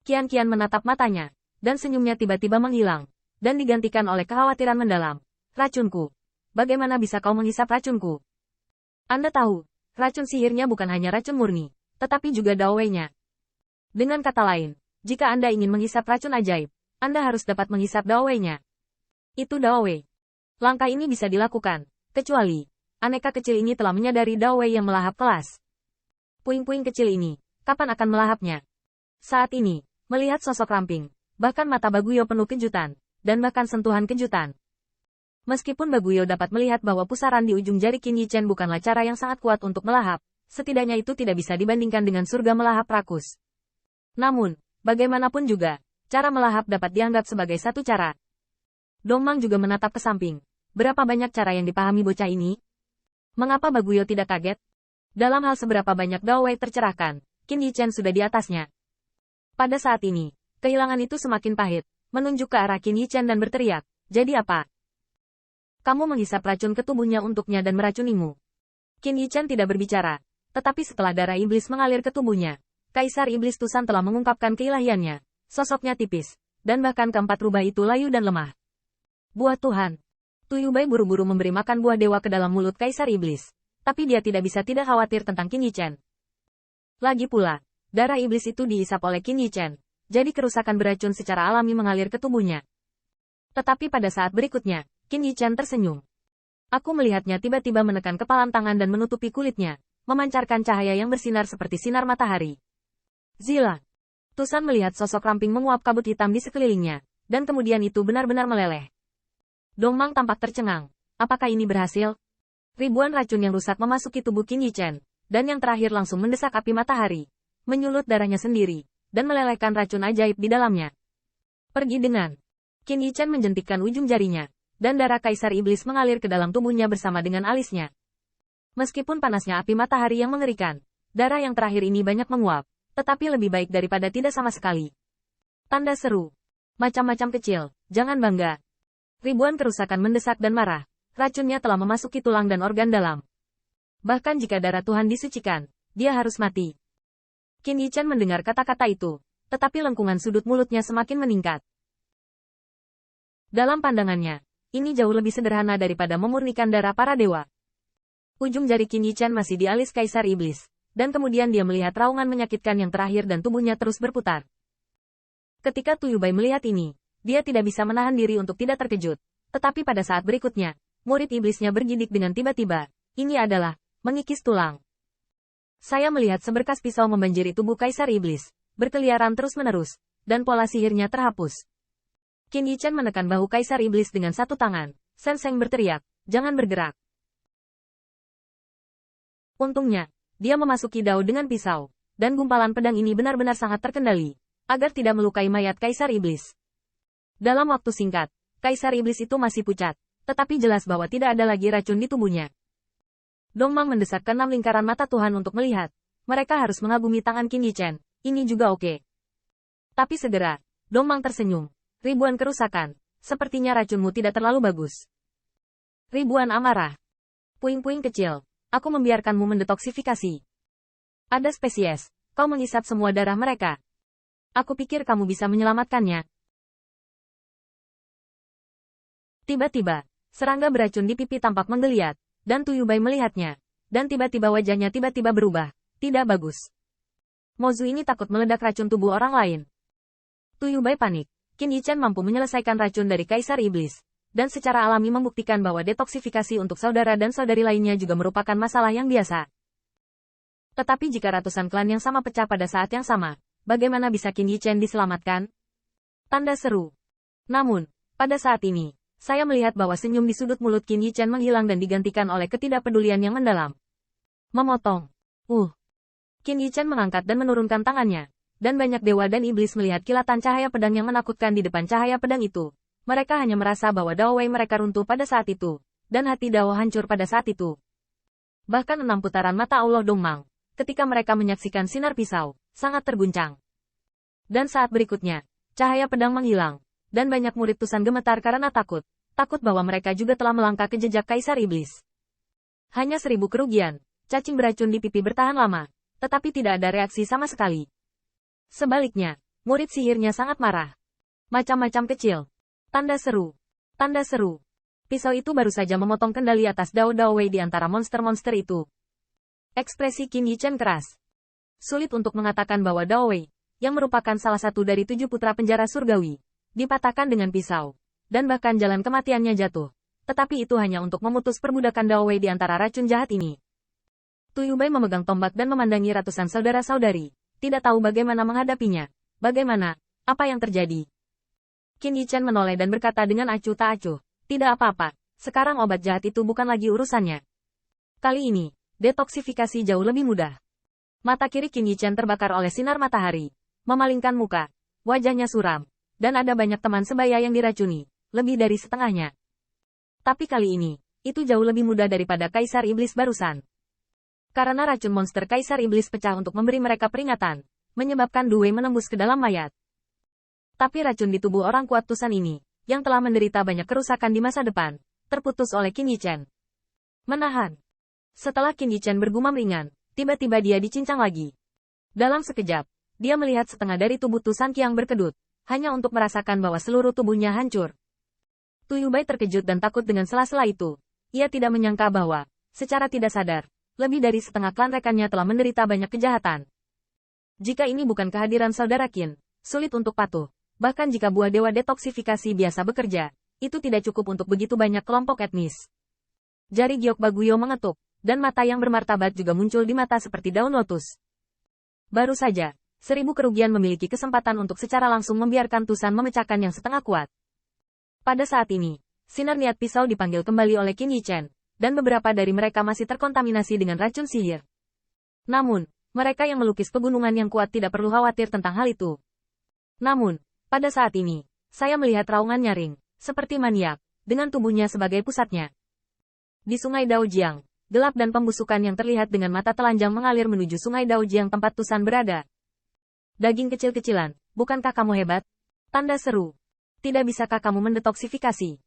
Qian menatap matanya, dan senyumnya tiba-tiba menghilang, dan digantikan oleh kekhawatiran mendalam. Racunku. Bagaimana bisa kau menghisap racunku? Anda tahu, racun sihirnya bukan hanya racun murni, tetapi juga dawei-nya. Dengan kata lain, jika Anda ingin menghisap racun ajaib, Anda harus dapat menghisap dawei-nya. Itu dawei. Langkah ini bisa dilakukan, kecuali aneka kecil ini telah menyadari dawei yang melahap kelas. Puing-puing kecil ini, kapan akan melahapnya? Saat ini, melihat sosok ramping, bahkan mata Baguyo penuh kejutan, dan bahkan sentuhan kejutan. Meskipun Baguyo dapat melihat bahwa pusaran di ujung jari Qin Yichen bukanlah cara yang sangat kuat untuk melahap, setidaknya itu tidak bisa dibandingkan dengan surga melahap rakus. Namun, bagaimanapun juga, cara melahap dapat dianggap sebagai satu cara. Dongmang juga menatap ke samping. Berapa banyak cara yang dipahami bocah ini? Mengapa Baguyo tidak kaget? Dalam hal seberapa banyak dawei tercerahkan, Qin Yichen sudah di atasnya. Pada saat ini, kehilangan itu semakin pahit, menunjuk ke arah Qin Yichen dan berteriak, jadi apa? Kamu menghisap racun ke tubuhnya untuknya dan meracunimu. Qin Yichen tidak berbicara, tetapi setelah darah iblis mengalir ke tubuhnya, Kaisar Iblis Tusan telah mengungkapkan keilahiannya, sosoknya tipis, dan bahkan keempat rubah itu layu dan lemah. Buah Tuhan. Tuyubai buru-buru memberi makan buah dewa ke dalam mulut Kaisar Iblis. Tapi dia tidak bisa tidak khawatir tentang Qin Yichen. Lagi pula, darah iblis itu dihisap oleh Qin Yichen. Jadi kerusakan beracun secara alami mengalir ke tubuhnya. Tetapi pada saat berikutnya, Qin Yichen tersenyum. Aku melihatnya tiba-tiba menekan kepalan tangan dan menutupi kulitnya, memancarkan cahaya yang bersinar seperti sinar matahari. Zila. Tusan melihat sosok ramping menguap kabut hitam di sekelilingnya, dan kemudian itu benar-benar meleleh. Dongmang tampak tercengang. Apakah ini berhasil? Ribuan racun yang rusak memasuki tubuh Qin Yichen, dan yang terakhir langsung mendesak api matahari, menyulut darahnya sendiri, dan melelehkan racun ajaib di dalamnya. Pergi dengan. Qin Yichen menjentikkan ujung jarinya, dan darah Kaisar Iblis mengalir ke dalam tubuhnya bersama dengan alisnya. Meskipun panasnya api matahari yang mengerikan, darah yang terakhir ini banyak menguap, tetapi lebih baik daripada tidak sama sekali. Tanda seru. Macam-macam kecil, jangan bangga. Ribuan kerusakan mendesak dan marah. Racunnya telah memasuki tulang dan organ dalam. Bahkan jika darah Tuhan disucikan, dia harus mati. Qin Yichen mendengar kata-kata itu, tetapi lengkungan sudut mulutnya semakin meningkat. Dalam pandangannya, ini jauh lebih sederhana daripada memurnikan darah para dewa. Ujung jari Qin Yichen masih di alis Kaisar Iblis, dan kemudian dia melihat raungan menyakitkan yang terakhir dan tubuhnya terus berputar. Ketika Tuyubai melihat ini, dia tidak bisa menahan diri untuk tidak terkejut, tetapi pada saat berikutnya, murid iblisnya bergidik dengan tiba-tiba. Ini adalah mengikis tulang. Saya melihat seberkas pisau membanjiri tubuh Kaisar Iblis, berkeliaran terus-menerus, dan pola sihirnya terhapus. Qin Yichen menekan bahu Kaisar Iblis dengan satu tangan. Senseng berteriak, jangan bergerak. Untungnya, dia memasuki Dao dengan pisau, dan gumpalan pedang ini benar-benar sangat terkendali, agar tidak melukai mayat Kaisar Iblis. Dalam waktu singkat, Kaisar Iblis itu masih pucat, tetapi jelas bahwa tidak ada lagi racun di tubuhnya. Dongmang mendesak ke 6 lingkaran mata Tuhan untuk melihat. Mereka harus mengagumi tangan Qin Yichen. Ini juga oke. Tapi segera, Dongmang tersenyum. Ribuan kerusakan. Sepertinya racunmu tidak terlalu bagus. Ribuan amarah. Puing-puing kecil. Aku membiarkanmu mendetoksifikasi. Ada spesies. Kau menghisap semua darah mereka. Aku pikir kamu bisa menyelamatkannya. Tiba-tiba, serangga beracun di pipi tampak menggeliat, dan Tuyubai melihatnya, dan tiba-tiba wajahnya tiba-tiba berubah. Tidak bagus. Mozu ini takut meledak racun tubuh orang lain. Tuyubai panik. Qin Yichen mampu menyelesaikan racun dari Kaisar Iblis, dan secara alami membuktikan bahwa detoksifikasi untuk saudara dan saudari lainnya juga merupakan masalah yang biasa. Tetapi jika ratusan klan yang sama pecah pada saat yang sama, bagaimana bisa Qin Yichen diselamatkan? Tanda seru. Namun, pada saat ini, saya melihat bahwa senyum di sudut mulut Qin Yichen menghilang dan digantikan oleh ketidakpedulian yang mendalam. Memotong. Qin Yichen mengangkat dan menurunkan tangannya, dan banyak dewa dan iblis melihat kilatan cahaya pedang yang menakutkan di depan cahaya pedang itu. Mereka hanya merasa bahwa Dao Wei mereka runtuh pada saat itu, dan hati Dao hancur pada saat itu. Bahkan 6 putaran mata Allah Dongmang, ketika mereka menyaksikan sinar pisau, sangat terguncang. Dan saat berikutnya, cahaya pedang menghilang. Dan banyak murid Tusan gemetar karena takut bahwa mereka juga telah melangkah ke jejak Kaisar Iblis. Hanya 1000 kerugian, cacing beracun di pipi bertahan lama, tetapi tidak ada reaksi sama sekali. Sebaliknya, Murid sihirnya sangat marah. Macam-macam kecil. Tanda seru. Tanda seru. Pisau itu baru saja memotong kendali atas Dao Dao Wei di antara monster-monster itu. Ekspresi Qin Yichen keras. Sulit untuk mengatakan bahwa Dao Wei, yang merupakan salah satu dari 7 putra penjara surgawi, dipatahkan dengan pisau, dan bahkan jalan kematiannya jatuh. Tetapi itu hanya untuk memutus perbudakan Dao Wei di antara racun jahat ini. Tuyubai memegang tombak dan memandangi ratusan saudara-saudari, tidak tahu bagaimana menghadapinya. Bagaimana? Apa yang terjadi? Qin Yichen menoleh dan berkata dengan acuh tak acuh, tidak apa-apa, sekarang obat jahat itu bukan lagi urusannya. Kali ini, detoksifikasi jauh lebih mudah. Mata kiri Qin Yichen terbakar oleh sinar matahari, memalingkan muka, wajahnya suram, dan ada banyak teman sebaya yang diracuni, lebih dari setengahnya. Tapi kali ini, itu jauh lebih mudah daripada Kaisar Iblis barusan. Karena racun monster Kaisar Iblis pecah untuk memberi mereka peringatan, menyebabkan Due menembus ke dalam mayat. Tapi racun di tubuh orang kuat Tusan ini, yang telah menderita banyak kerusakan di masa depan, terputus oleh Qin Yichen. Menahan. Setelah Qin Yichen bergumam ringan, tiba-tiba dia dicincang lagi. Dalam sekejap, dia melihat setengah dari tubuh Tusan Qiang berkedut, hanya untuk merasakan bahwa seluruh tubuhnya hancur. Tuyubai terkejut dan takut dengan sela-sela itu. Ia tidak menyangka bahwa, secara tidak sadar, lebih dari setengah klan rekannya telah menderita banyak kejahatan. Jika ini bukan kehadiran saudara Qin, sulit untuk patuh. Bahkan jika buah dewa detoksifikasi biasa bekerja, itu tidak cukup untuk begitu banyak kelompok etnis. Jari Giok Baguyo mengetuk, dan mata yang bermartabat juga muncul di mata seperti daun lotus. Baru saja, 1000 kerugian memiliki kesempatan untuk secara langsung membiarkan Tusan memecahkan yang setengah kuat. Pada saat ini, sinar niat pisau dipanggil kembali oleh Qin Yichen, dan beberapa dari mereka masih terkontaminasi dengan racun sihir. Namun, mereka yang melukis pegunungan yang kuat tidak perlu khawatir tentang hal itu. Namun, pada saat ini, saya melihat raungan nyaring, seperti maniak, dengan tubuhnya sebagai pusatnya. Di Sungai Daojiang, gelap dan pembusukan yang terlihat dengan mata telanjang mengalir menuju Sungai Daojiang tempat Tusan berada. Daging kecil-kecilan, bukankah kamu hebat? Tanda seru. Tidak bisakah kamu mendetoksifikasi?